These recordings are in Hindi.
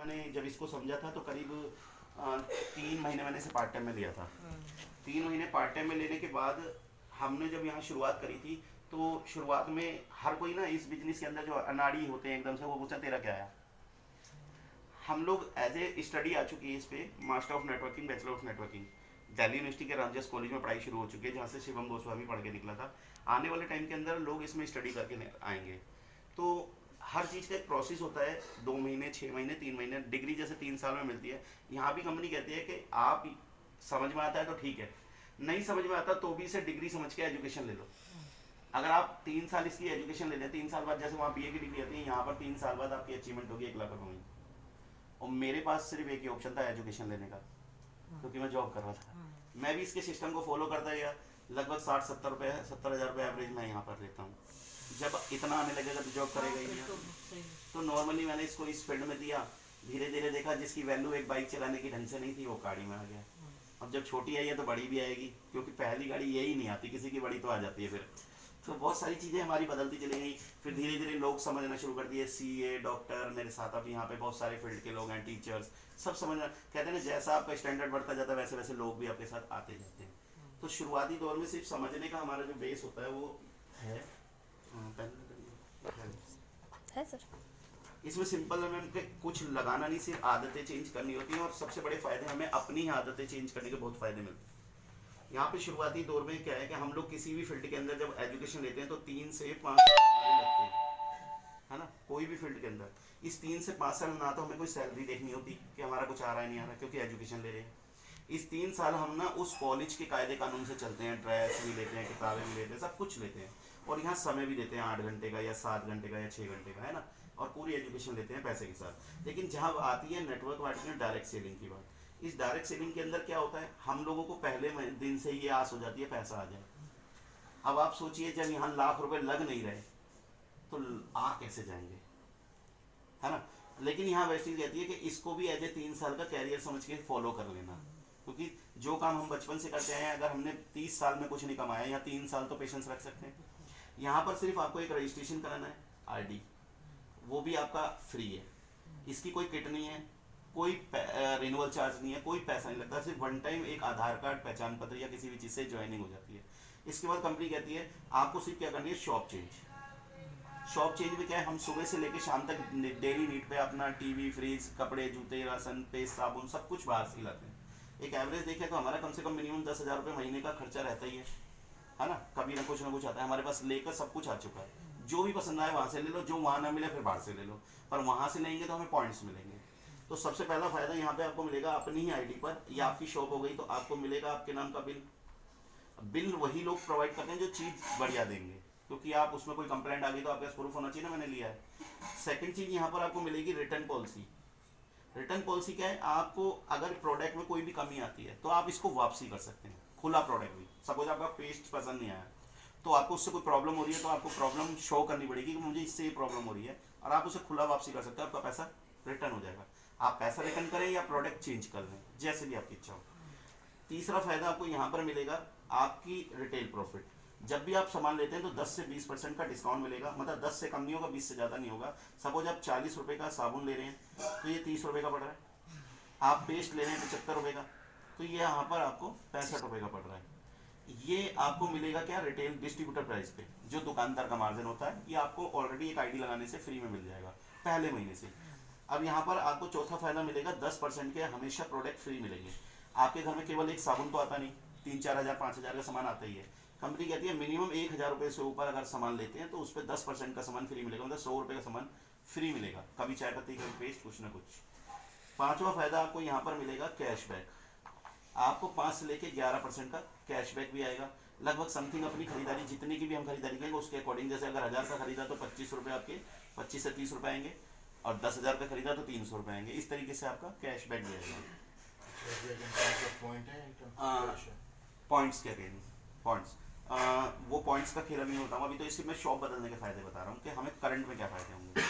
मैंने जब इसको समझा था तो करीब 3 महीने मैंने इसे पार्ट टाइम में लिया था। 3 महीने पार्ट टाइम में लेने के बाद हमने जब यहाँ शुरुआत करी थी, तो शुरुआत में हर कोई ना इस बिजनेस के अंदर जो अनाड़ी होते हैं एकदम से, वो पूछा तेरा क्या है। हम लोग एज ए स्टडी आ चुकी है इस पे, master of networking, bachelor of networking, Delhi university के रामजस कॉलेज में पढ़ाई शुरू हो चुकी है, जहाँ से शिवम गोस्वामी पढ़ के निकला था। आने वाले टाइम के अंदर लोग इसमें स्टडी करके आएंगे। तो हर चीज़ का एक प्रोसेस होता है, 2 महीने, 6 महीने, 3 महीने, डिग्री जैसे 3 साल में मिलती है। यहाँ भी कंपनी कहती है कि आप समझ में आता है तो ठीक है, नहीं समझ में आता तो भी इसे डिग्री समझ के एजुकेशन ले लो। अगर आप 3 साल इसकी एजुकेशन ले लें, 3 साल बाद जैसे वहाँ बीए की डिग्री आती है, यहाँ पर 3 साल बाद आपकी अचीवमेंट होगी 1 लाख रुपए में। और मेरे पास सिर्फ एक ही ऑप्शन था, एजुकेशन लेने का, क्योंकि मैं जॉब कर रहा था। मैं भी इसके सिस्टम को फॉलो करता गया। लगभग 60-70 रुपये, 70,000 रुपये एवरेज मैं यहाँ पर लेता हूँ। जब इतना आने लगेगा तो जॉब करेगा ही नहीं। तो नॉर्मली मैंने इसको इस फील्ड में दिया, धीरे धीरे देखा जिसकी वैल्यू एक बाइक चलाने की ढंग से नहीं थी, वो गाड़ी में आ गया। अब जब छोटी आई है तो बड़ी भी आएगी, क्योंकि पहली गाड़ी यही नहीं आती, किसी की बड़ी तो आ जाती है फिर। तो बहुत सारी चीज़ें हमारी बदलती चली गई। फिर धीरे धीरे लोग समझना शुरू कर दिए, सीए, डॉक्टर, मेरे साथ अब यहाँ पे बहुत सारे फील्ड के लोग हैं, टीचर्स, सब समझना। कहते हैं ना, जैसा आपका स्टैंडर्ड बढ़ता जाता है वैसे वैसे लोग भी आपके साथ आते जाते हैं। तो शुरुआती दौर में सिर्फ समझने का हमारा जो बेस होता है वो है। है सर। इसमें सिंपल हमें कुछ लगाना नहीं, सिर्फ आदतें चेंज करनी होती हैं। और सबसे बड़े फायदे हमें अपनी ही आदतें चेंज करने के बहुत फायदे मिलते हैं। यहाँ पे शुरुआती दौर में क्या है कि हम लोग किसी भी फील्ड के अंदर जब एजुकेशन लेते हैं तो 3 से 5 साल लगते हैं, है ना, कोई भी फील्ड के अंदर। इस 3 से 5 साल ना तो हमें कोई सैलरी देखनी होती कि हमारा कुछ आ रहा है नहीं आ रहा, क्योंकि एजुकेशन ले रहे हैं। इस 3 साल हम ना उस कॉलेज के कायदे कानून से चलते हैं, ड्रेस भी लेते हैं, किताबें भी लेते हैं, सब कुछ लेते हैं। और यहाँ समय भी देते हैं 8 घंटे का या 7 घंटे का या 6 घंटे का, है ना, और पूरी एजुकेशन लेते हैं पैसे के साथ। लेकिन जहाँ आती है नेटवर्क मार्केटिंग, डायरेक्ट सेलिंग की बात, इस डायरेक्ट सेलिंग के अंदर क्या होता है, हम लोगों को पहले दिन से ये आस हो जाती है पैसा आ जाए। अब आप सोचिए, जब यहाँ लाख रुपए लग नहीं रहे तो आ कैसे जाएंगे, है ना। लेकिन यहाँ वेस्ट चीज कहती है कि इसको भी एज ए 3 साल का कैरियर समझ के फॉलो कर लेना, क्योंकि जो काम हम बचपन से करते हैं, अगर हमने 30 साल में कुछ नहीं कमाया, या 3 साल तो पेशेंस रख सकते हैं। यहाँ पर सिर्फ आपको एक रजिस्ट्रेशन कराना है, आरडी, वो भी आपका फ्री है। इसकी कोई किट नहीं है, कोई रिन्यूअल चार्ज नहीं है, कोई पैसा नहीं लगता। सिर्फ वन टाइम एक आधार कार्ड, पहचान पत्र या किसी भी चीज़ से ज्वाइनिंग हो जाती है। इसके बाद कंपनी कहती है आपको सिर्फ क्या करनी है, शॉप चेंज। शॉप चेंज में क्या है, हम सुबह से लेकर शाम तक डेली नीड पे अपना टीवी, फ्रिज, कपड़े, जूते, राशन, पेस्ट, साबुन, सब कुछ बाहर से लाते हैं। एक एवरेज देखें तो हमारा कम से कम मिनिमम 10,000 रुपये महीने का खर्चा रहता ही है ना। कभी ना कुछ आता है। हमारे पास लेकर सब कुछ आ चुका है, जो भी पसंद आए वहाँ से ले लो, जो वहाँ ना मिले फिर बाहर से ले लो। पर वहाँ से लेंगे तो हमें पॉइंट्स मिलेंगे। तो सबसे पहला फायदा यहाँ पे आपको मिलेगा, अपनी ही आईडी पर, या आपकी शॉप हो गई तो आपको मिलेगा आपके नाम का बिल। बिल वही लोग प्रोवाइड करते हैं जो चीज़ बढ़िया देंगे, क्योंकि आप उसमें कोई कंप्लेंट आ गई तो आपके पास प्रूफ होना चाहिए ना, मैंने लिया है। सेकंड चीज़ यहाँ पर आपको मिलेगी रिटर्न पॉलिसी। रिटर्न पॉलिसी क्या है, आपको अगर प्रोडक्ट में कोई भी कमी आती है तो आप इसको वापसी कर सकते हैं, खुला प्रोडक्ट भी। सपोज आपका पेस्ट पसंद नहीं आया तो आपको उससे कोई प्रॉब्लम हो रही है तो आपको प्रॉब्लम शो करनी पड़ेगी कि मुझे इससे ये प्रॉब्लम हो रही है, और आप उसे खुला वापसी कर सकते हैं, आपका पैसा रिटर्न हो जाएगा। आप पैसा रिटर्न करें या प्रोडक्ट चेंज कर लें, जैसे भी आपकी इच्छा हो। तीसरा फायदा आपको यहाँ पर मिलेगा, आपकी रिटेल प्रॉफिट। जब भी आप सामान लेते हैं तो 10 से 20% का डिस्काउंट मिलेगा, मतलब 10 से कम नहीं होगा, 20 से ज़्यादा नहीं होगा। सपोज आप 40 रुपये का साबुन ले रहे हैं तो ये 30 रुपये का पड़ रहा है। आप पेस्ट ले रहे हैं 75 रुपये का, तो ये यहाँ पर आपको 65 रुपये का पड़ रहा है। ये आपको मिलेगा क्या, रिटेल डिस्ट्रीब्यूटर प्राइस पे, जो दुकानदार का मार्जिन होता है। ये आपको ऑलरेडी एक आईडी लगाने से फ्री में मिल जाएगा पहले महीने से। अब यहाँ पर आपको चौथा फायदा मिलेगा, 10% के हमेशा प्रोडक्ट फ्री मिलेंगे। आपके घर में केवल एक साबुन तो आता नहीं, 3-4 हज़ार 5 हज़ार का सामान आता ही है। कंपनी कहती है मिनिमम 1,000 रुपये से ऊपर अगर सामान लेते हैं तो उस पर 10% का सामान फ्री मिलेगा, मतलब 100 रुपये का सामान फ्री मिलेगा, कभी चाय पत्ती, कभी पेस्ट, कुछ ना कुछ। पांचवा फायदा आपको यहाँ पर मिलेगा कैशबैक। आपको 5 से लेके 11% का कैशबैक भी आएगा। लगभग समथिंग अपनी खरीदारी जितनी की भी हम खरीदारी करेंगे उसके अकॉर्डिंग, जैसे अगर 1000 का खरीदा तो 25 रुपये आपके 25 से 30 रुपये आएंगे, और 10,000 का खरीदा तो 300 रुपये आएंगे। इस तरीके से आपका कैशबैक भी आएगा। पॉइंट्स क्या कहेंगे, पॉइंट्स, वो पॉइंट्स का खेल अभी होता हूँ। अभी तो इससे मैं शॉप बदलने के फायदे बता रहा हूँ कि हमें करंट में क्या फायदे होंगे,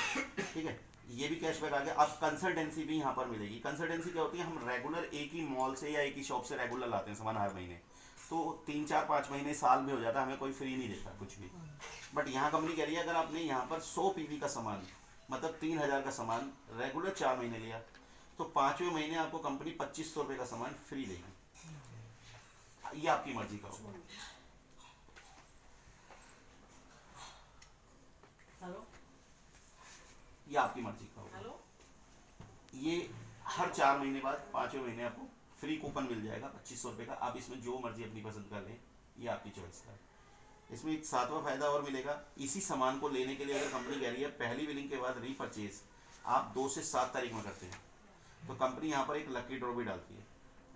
ठीक है। ये भी कैशबैक आ गया। अब कंसल्टेंसी भी यहाँ पर मिलेगी। कंसल्टेंसी क्या होती है, हम रेगुलर एक ही मॉल से या एक ही शॉप से रेगुलर लाते हैं सामान हर महीने, तो 3-4-5 महीने साल में हो जाता है, हमें कोई फ्री नहीं देता कुछ भी। बट यहाँ कंपनी कह रही है अगर आपने यहाँ पर 100 पीवी का सामान, मतलब 3,000 का सामान रेगुलर 4 महीने लिया तो 5वें महीने आपको कंपनी 2500 रुपये का सामान फ्री देगी। ये आपकी मर्जी का होगा। ये आपकी मर्जी का होगा। ये हर 4 महीने बाद 5वें महीने आपको फ्री कूपन मिल जाएगा 2500 रुपये का। आप इसमें जो मर्जी अपनी पसंद कर लें, ये आपकी चॉइस का है। इसमें एक 7वां फायदा और मिलेगा। इसी सामान को लेने के लिए अगर कंपनी कह रही है पहली बिलिंग के बाद रीपरचेज आप 2 से 7 तारीख में करते हैं, तो कंपनी यहाँ पर एक लकी ड्रॉ भी डालती है,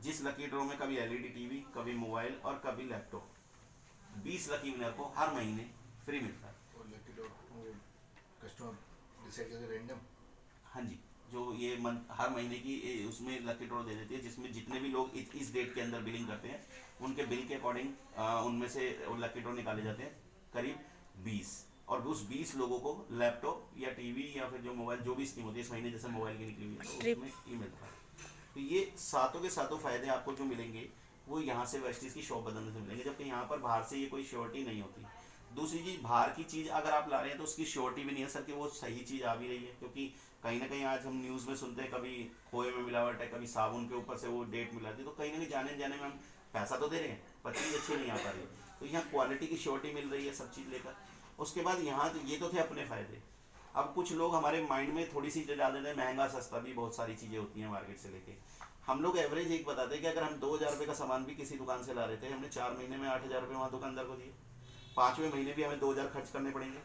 जिस लकी ड्रॉ में कभी एलईडी टीवी, कभी मोबाइल और कभी लैपटॉप, 20 लकी विनर को हर महीने फ्री मिलता है। और लकी ड्रॉ कस्टमर डिसाइड करके रैंडम, हाँ जी, जो ये हर महीने की उसमें लकी ड्रॉ दे देती है, जिसमें जितने भी लोग इस डेट के अंदर बिलिंग करते हैं उनके बिल के अकॉर्डिंग उनमें से लकी ड्रॉ निकाले जाते हैं करीब 20, और उस 20 लोगों को लैपटॉप या टीवी या फिर जो मोबाइल जो भी स्कीम होती है इस महीने जैसे मोबाइल की निकली हुई है तो उसमें ये मिलता है। तो ये सातों के सातों फायदे आपको जो मिलेंगे वो यहाँ से वेस्टीज की शॉप बदलने से मिलेंगे, जबकि यहाँ पर बाहर से ये कोई श्योरिटी नहीं होती। दूसरी चीज़, बाहर की चीज़ अगर आप ला रहे हैं तो उसकी श्योरिटी भी नहीं है सर कि वो सही चीज़ आ भी रही है, क्योंकि कहीं ना कहीं आज हम न्यूज़ में सुनते हैं कभी खोए में मिलावट है, कभी साबुन के ऊपर से वो डेट मिलाती है, तो कहीं ना कहीं जाने जाने में हम पैसा तो दे रहे हैं पर चीज़ अच्छी नहीं आ पा रही है। तो यहाँ क्वालिटी की श्योरिटी मिल रही है सब चीज़ लेकर। उसके बाद यहाँ ये तो थे अपने फ़ायदे। अब कुछ लोग हमारे माइंड में थोड़ी सी चीज़ डाल देते हैं, महंगा सस्ता भी बहुत सारी चीज़ें होती हैं मार्केट से लेके। हम लोग एवरेज एक बताते हैं कि अगर हम 2000 रुपये का सामान भी किसी दुकान से ला रहे थे, हमने 4 महीने में 8000 रुपये वहाँ दुकानदार को दिए, 5वें महीने भी हमें 2000 खर्च करने पड़ेंगे,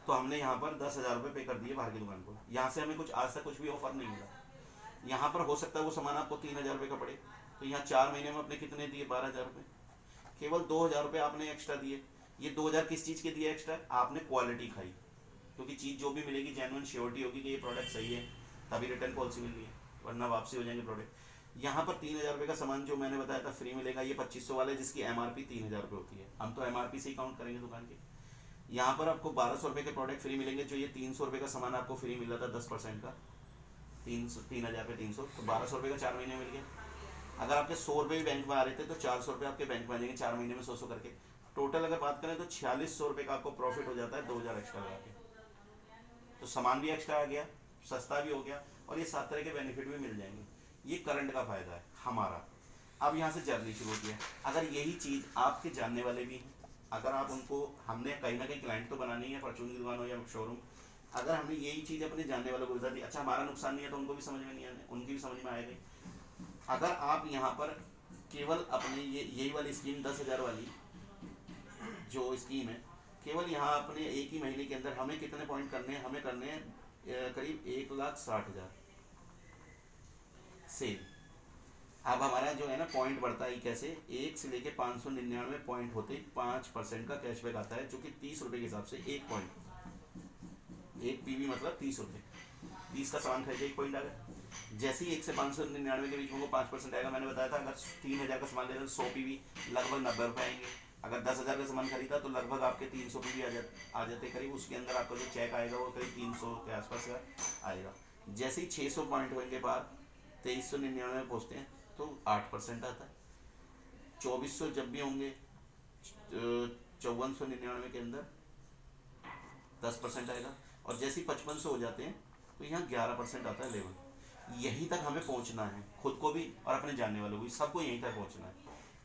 तो हमने यहाँ पर 10,000 रुपये पे कर दिए बाहर की दुकान को। यहाँ से हमें कुछ आज तक कुछ भी ऑफर नहीं मिला। यहाँ पर हो सकता है वो सामान आपको 3000 रुपये का पड़े, तो यहाँ 4 महीने में आपने कितने दिए? 12,000 रुपये। केवल 2000 रुपये आपने एक्स्ट्रा दिए। ये 2000 किस चीज़ के दिए एक्स्ट्रा? आपने क्वालिटी खाई, क्योंकि चीज़ जो भी मिलेगी जेन्युइन श्योरिटी होगी कि ये प्रोडक्ट सही है, तभी रिटर्न पॉलिसी मिल रही है, वरना वापसी हो जाएंगे प्रोडक्ट। यहाँ पर 3000 रुपये का सामान जो मैंने बताया था फ्री मिलेगा, ये 2500 वाले जिसकी एमआरपी 3000 रुपये होती है, हम तो एमआरपी से ही काउंट करेंगे दुकान के। यहाँ पर आपको 1200 रुपये के प्रोडक्ट फ्री मिलेंगे, जो ये 300 रुपये का सामान आपको फ्री मिल रहा था 10% का, 3000 पे 300, तो 1200 रुपये का 4 महीने मिल गया। अगर आपके 100 रुपये भी बैंक में आ रहे थे तो 400 रुपये आपके बैंक में आ जाएंगे 4 महीने में 100 करके। टोटल अगर बात करें तो 4600 रुपये का आपको प्रॉफिट हो जाता है 2000 एक्स्ट्रा लगा के। तो सामान भी एक्स्ट्रा आ गया, सस्ता भी हो गया, और ये 7 तरह के बेनिफिट भी मिल जाएंगे। ये करंट का फायदा है हमारा। अब यहाँ से जर्नी शुरू होती है। अगर यही चीज़ आपके जानने वाले भी हैं, अगर आप उनको, हमने कहीं ना कहीं क्लाइंट तो बनानी है, फॉर्चून की दुकान हो या शोरूम, अगर हमने यही चीज़ अपने जानने वालों को बता दी, अच्छा हमारा नुकसान नहीं है, तो उनको भी समझ में नहीं आने, उनकी भी समझ में आएगी। अगर आप यहाँ पर केवल अपने यही वाली स्कीम 10,000 वाली जो स्कीम है, केवल यहाँ अपने एक ही महीने के अंदर हमें कितने पॉइंट करने हैं? हमें करने हैं करीब 1,60,000 सेल। अब हमारा जो है ना पॉइंट बढ़ता है कैसे, 1 से लेके 599 पॉइंट होते ही 5% का कैशबैक आता है, जो कि 30 रुपये के हिसाब से एक पॉइंट, एक पीवी मतलब 30 रुपये, 20 का सामान खरीदे 1 पॉइंट आ गया। जैसे ही 1 से 599 के बीच में वो 5% आएगा। मैंने बताया था अगर 3000 का सामान लेते तो 100 पीवी लगभग 90 रुपये आएंगे। अगर 10,000 का सामान खरीदा तो लगभग आपके 300 पीवी आ जाते करीब। उसके अंदर आपका जो चेक आएगा वो करीब 300 के आसपास का आएगा। जैसे ही 600 पॉइंट होने के बाद 2399 में पहुँचते हैं तो 8% आता है। 2400 जब भी होंगे 5499 के अंदर 10% आएगा, और जैसे ही 5500 हो जाते हैं तो यहाँ 11% आता है लेवल। यहीं तक हमें पहुँचना है, खुद को भी और अपने जानने वालों को भी, सबको यहीं तक पहुँचना है।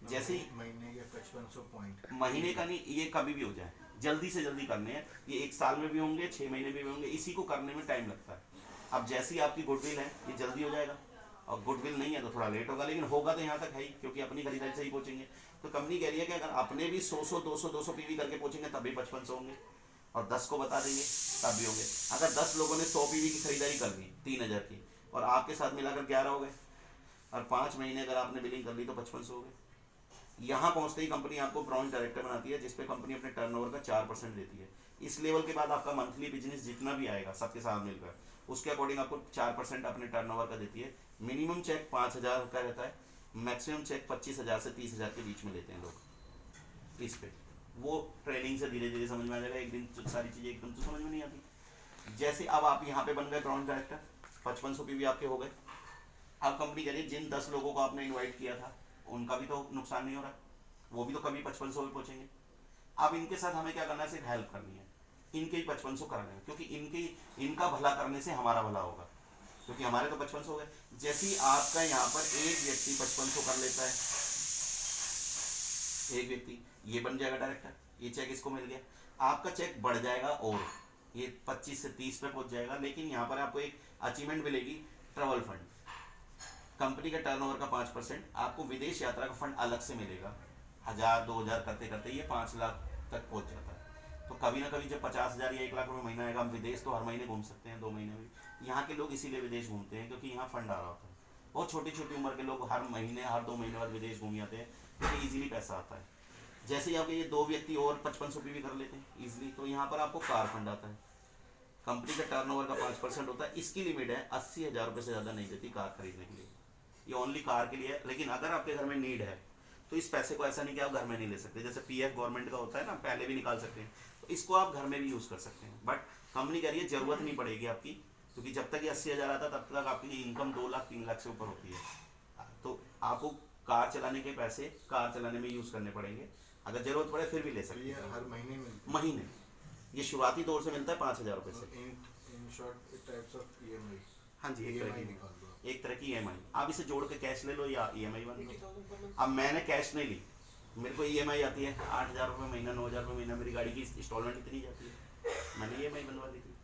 जैसे ही महीने के 5500 पॉइंट, महीने का नहीं, ये कभी भी हो जाए, जल्दी से जल्दी करने हैं। ये 1 साल में भी होंगे, 6 महीने में भी होंगे, इसी को करने में टाइम लगता है। अब जैसी आपकी गुडविल है ये जल्दी हो जाएगा, और गुडविल नहीं है तो थोड़ा लेट होगा, लेकिन होगा तो यहाँ तक है ही, क्योंकि अपनी खरीदारी से ही पहुँचेंगे। तो कंपनी कह रही है कि अगर अपने भी 100 200 पीवी करके पहुँचेंगे तब भी 5500 होंगे, और 10 को बता देंगे तब भी होंगे। अगर 10 लोगों ने 100 पीवी की खरीदारी कर ली 3000 की, और आपके साथ मिलाकर 11 हो गए, और 5 महीने अगर आपने बिलिंग कर ली तो 5500 हो गए। यहाँ पहुँचते ही कंपनी आपको ब्रांच डायरेक्टर बनाती है, जिसपे कंपनी अपने टर्नओवर का 4% देती है। इस लेवल के बाद आपका मंथली बिजनेस जितना भी आएगा सबके साथ मिलकर, उसके अकॉर्डिंग आपको 4% अपने टर्नओवर का देती है। मिनिमम चेक 5000 का रहता है, मैक्सिमम चेक 25,000 से 30,000 के बीच में लेते हैं लोग इस पे। वो ट्रेनिंग से धीरे धीरे समझ में आ जाएगा, एक दिन तो सारी चीज़ें एकदम तो समझ में नहीं आती। जैसे अब आप यहाँ पे बन गए ब्रांच डायरेक्टर, 5500 पीवी आपके हो गए। अब कंपनी कह रही है जिन 10 लोगों को आपने इन्वाइट किया था उनका भी तो नुकसान नहीं हो रहा, वो भी तो कभी 5500 पे पहुँचेंगे। अब इनके साथ हमें क्या करना है, सिर्फ हेल्प करनी है, इनके ही 5500 कराने हैं, क्योंकि इनका भला करने से हमारा भला होगा। क्योंकि हमारे तो 5500 हो गए। जैसे ही आपका यहाँ पर एक व्यक्ति 5500 कर लेता है, एक व्यक्ति, ये बन जाएगा डायरेक्टर, ये चेक इसको मिल गया, आपका चेक बढ़ जाएगा और ये 25 से 30 पे पहुंच जाएगा। लेकिन यहाँ पर आपको एक अचीवमेंट मिलेगी, ट्रैवल फंड, कंपनी के टर्नओवर का 5%, आपको विदेश यात्रा का फंड अलग से मिलेगा। 1000-2000 करते करते ये 5 लाख तक पहुंच जाता है। तो कभी ना कभी जब 50,000 या 1 लाख रुपये महीना आएगा, हम विदेश तो हर महीने घूम सकते हैं, 2 महीने में। यहाँ के लोग इसीलिए विदेश घूमते हैं क्योंकि यहाँ फंड आ रहा होता है। बहुत छोटी छोटी उम्र के लोग हर महीने, हर 2 महीने बाद विदेश घूम जाते हैं क्योंकि ईजिली पैसा आता है। जैसे ही आपके ये 2 व्यक्ति और 5500 भी कर लेते हैं ईजिली, तो यहाँ पर आपको कार फंड आता है। कंपनी का टर्नओवर का 5% होता है, इसकी लिमिट है 80,000 रुपये से ज़्यादा नहीं देती कार खरीदने के लिए, ये ओनली कार के लिए है। लेकिन अगर आपके घर में नीड है तो इस पैसे को ऐसा नहीं कि आप घर में नहीं ले सकते, जैसे पीएफ गवर्नमेंट का होता है ना, पहले भी निकाल सकते हैं, तो इसको आप घर में भी यूज़ कर सकते हैं। बट कंपनी कह रही है ज़रूरत नहीं पड़ेगी आपकी, क्योंकि जब तक ये 80,000 आता तब तक आपकी इनकम 2 लाख 3 लाख से ऊपर होती है। तो आपको कार चलाने के पैसे कार चलाने में यूज़ करने पड़ेंगे, अगर ज़रूरत पड़े फिर भी ले सकते हैं। हर महीने मिलती महीने ये शुरुआती दौर से मिलता है 5,000 रुपये से। In short types of EMI. हाँ जी, एक तरह EMI की, निकाल दो। एक तरह की ईएमआई। आप इसे जोड़ के कैश ले लो या ईएमआई बन लो। अब मैंने कैश नहीं ली, मेरे को ईएमआई आती है 8,000 रुपये महीना, 9,000 रुपये महीना, मेरी गाड़ी की इंस्टॉलमेंट इतनी जाती है, मैंने ईएमआई बनवा ली थी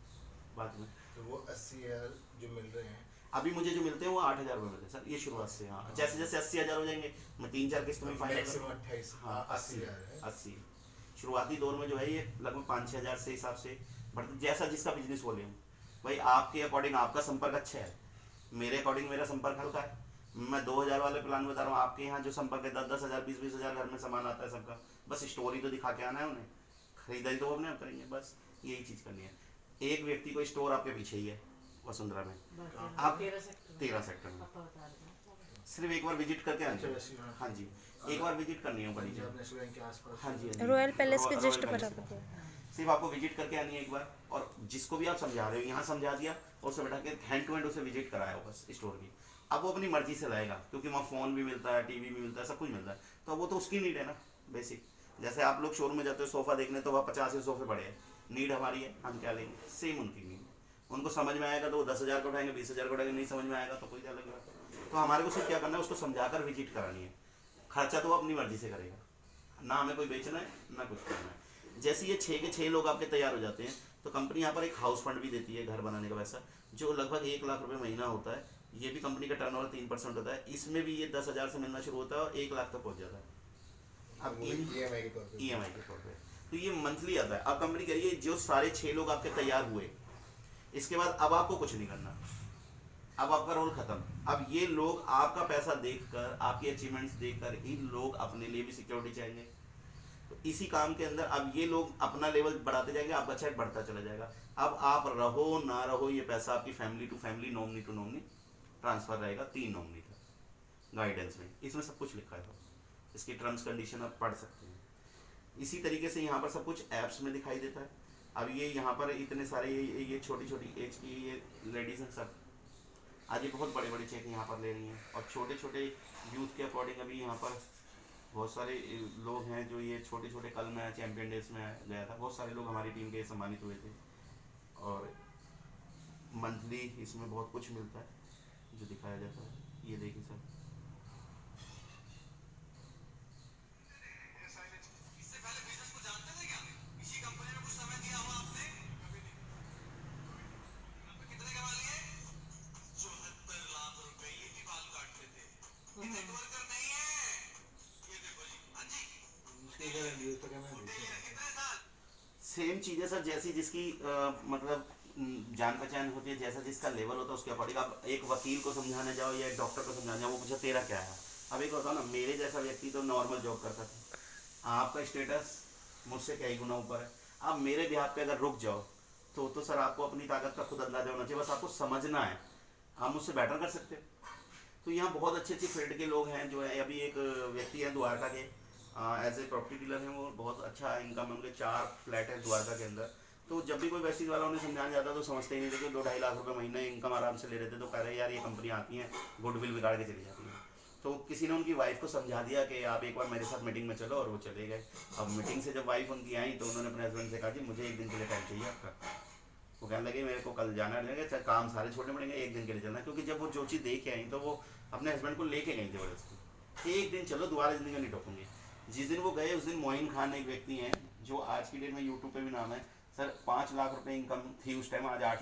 बाद में। तो वो 80,000 जो मिल रहे हैं अभी मुझे जो मिलते हैं वो 8,000 रुपये मिलते हैं सर, ये शुरुआत से। हाँ, जैसे जैसे 80,000 हो जाएंगे मैं 3-4 किस्त में फाइनल मैक्सिमम 28 हाँ 80,000 है। 80 शुरुआती दौर में जो है ये लगभग 5-6 हज़ार से हिसाब से बढ़ते, जैसा जिसका बिजनेस वॉल्यूम। भाई आपके अकॉर्डिंग आपका संपर्क अच्छा है, मेरे अकॉर्डिंग मेरा संपर्क हल्का है। मैं 2,000 वाले प्लान बता रहा हूँ, आपके यहाँ जो संपर्क है 10-10 हज़ार 20-20 हज़ार घर में सामान आता है सबका, बस स्टोरी तो दिखा के आना है उन्हें, खरीदारी तो वो अपने आप करेंगे, बस यही चीज़ करनी है। एक व्यक्ति को स्टोर आपके पीछे ही है वसुंधरा में, आप 13 सेक्टर में, सिर्फ एक बार विजिट करके आना है। हाँ जी, एक बार विजिट करनी है बड़ी पंजाब नेशनल बैंक के आसपास। हाँ जी, हाँ जी, रॉयल पैलेस के रॉयल जस्ट पैलेस बराबर के। है। सिर्फ आपको विजिट करके आनी है एक बार, और जिसको भी आप समझा रहे हो यहाँ समझा दिया और उसे बैठा के हैंड टू हैंड उसे विजिट कराया बस स्टोर की। अब वो अपनी मर्जी से लाएगा क्योंकि वहाँ फ़ोन भी मिलता है, टीवी भी मिलता है, सब कुछ मिलता है, तो वो तो उसकी नीड है ना बेसिक। जैसे आप लोग शोरूम में जाते हो सोफ़ा देखने, तो वहाँ 50 सोफ़े पड़े हैं, नीड हमारी है, हम क्या लेंगे, सेम उनकी नीड। उनको समझ में आएगा तो वो 10,000 का उठाएंगे, 20,000 का उठाएंगे, नहीं समझ में आएगा तो कोई अलग बात है। तो हमारे को सिर्फ क्या करना है, उसको समझाकर विजिट करानी है, खर्चा तो वो अपनी मर्जी से करेगा, ना हमें कोई बेचना है ना कुछ करना है। जैसे ये 6 के 6 लोग आपके तैयार हो जाते हैं तो कंपनी यहाँ पर एक हाउस फंड भी देती है घर बनाने का पैसा, जो लगभग 1 लाख रुपये महीना होता है। ये भी कंपनी का टर्नओवर 3% होता है, इसमें भी ये 10,000 से मिलना शुरू होता है और 1 लाख तक पहुँच जाता है। अब EMI के तौर पे। EMI के तौर पर तो ये मंथली आता है। अब कंपनी कह रही है जो सारे 6 लोग आपके तैयार हुए, इसके बाद अब आपको कुछ नहीं करना, अब आपका रोल खत्म। अब ये लोग आपका पैसा देखकर, आपके अचीवमेंट्स देखकर इन लोग अपने लिए भी सिक्योरिटी चाहेंगे, तो इसी काम के अंदर अब ये लोग अपना लेवल बढ़ाते जाएंगे, आपका चेक बढ़ता चला जाएगा। अब आप रहो ना रहो, ये पैसा आपकी family to family, nominee to nominee transfer रहेगा, 3 नॉमिनी का गाइडेंस में, इसमें सब कुछ लिखा है, इसकी टर्म्स कंडीशन आप पढ़ सकते हैं। इसी तरीके से यहाँ पर सब कुछ ऐप्स में दिखाई देता है। अब ये यहाँ पर इतने सारे ये छोटी छोटी एज की ये लेडीज़ हैं सब, आज ये बहुत बड़े बड़े चेक यहाँ पर ले रही हैं, और छोटे छोटे यूथ के अकॉर्डिंग अभी यहाँ पर बहुत सारे लोग हैं जो ये छोटे छोटे, कल मैं चैम्पियन डेज में गया था, बहुत सारे लोग हमारी टीम के सम्मानित हुए थे, और मंथली इसमें बहुत कुछ मिलता है जो दिखाया जाता है। ये देखिए सर, सेम चीज़ें सर, जैसी जिसकी मतलब जान पहचान होती है, जैसा जिसका लेवल होता है उसके अकॉर्डिंग। आप एक वकील को समझाने जाओ या एक डॉक्टर को समझाने जाओ, वो पूछा तेरा क्या है। अब एक बताओ ना, मेरे जैसा व्यक्ति तो नॉर्मल जॉब करता था, आपका स्टेटस मुझसे कई गुना ऊपर है, आप मेरे बिहार पे अगर रुक जाओ तो सर आपको अपनी ताकत का खुद अंदाजा होना चाहिए, बस आपको समझना है, आप मुझसे बेटर कर सकते हो। तो यहाँ बहुत अच्छी अच्छी फील्ड के लोग हैं जो है। अभी एक व्यक्ति है द्वारका के, एज ए प्रॉपर्टी डीलर हैं, वो बहुत अच्छा इनकम है उनके, 4 फ्लैट है द्वारका के अंदर। तो जब भी कोई वेस्टिज वाला उन्हें समझाने जाता तो समझते ही नहीं थे कि 2-2.5 लाख रुपए महीने इनकम आराम से ले रहे थे। तो कह रहे यार ये कंपनी आती हैं गुडविल बिगाड़ के चली जाती है। तो किसी ने उनकी वाइफ को समझा दिया कि आप एक बार मेरे साथ मीटिंग में चलो, और वो चले गए। अब मीटिंग से जब वाइफ उनकी आई तो उन्होंने अपने हस्बैंड से कहा जी मुझे 1 दिन के लिए टाइम चाहिए आपका, वो कहने लगे मेरे को कल जाना रहेगा, चाहे काम सारे छोड़ने पड़ेंगे, एक दिन के लिए चलना, क्योंकि जब वो जो चीज़ देख के आई तो वो अपने हस्बैंड को लेके गई थी ज़बरदस्ती, एक दिन चलो दोबारा ज़िंदगी में नहीं टोकूंगी। जिस दिन वो गए उस दिन मोइन खान एक व्यक्ति हैं जो आज की डेट में यूट्यूब पे भी नाम है सर, 5 लाख रुपए इनकम थी उस टाइम, आज 8